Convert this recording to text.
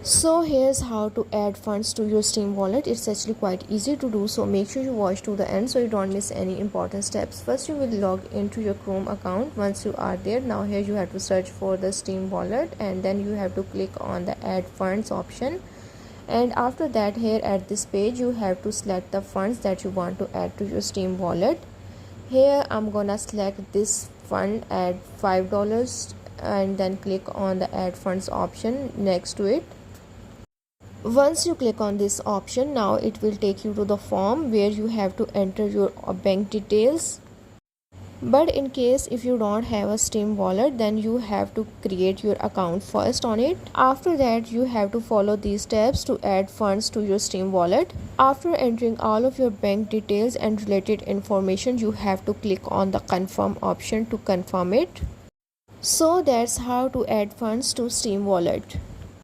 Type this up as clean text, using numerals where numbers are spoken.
So here's how to add funds to your Steam wallet. It's actually quite easy to do, so make sure you watch to the end so you don't miss any important steps. First, you will log into your Chrome account. Once you are there, now here you have to search for the Steam wallet, and then you have to click on the add funds option. And after that, here at this page you have to select the funds that you want to add to your Steam wallet. Here I'm gonna select this fund at $5 and then click on the add funds option next to it. Once you click on this option, now it will take you to the form where you have to enter your bank details. But in case if you don't have a Steam wallet, then you have to create your account first on it. After that, you have to follow these steps to add funds to your Steam wallet. After entering all of your bank details and related information, you have to click on the confirm option to confirm it. So that's how to add funds to Steam wallet.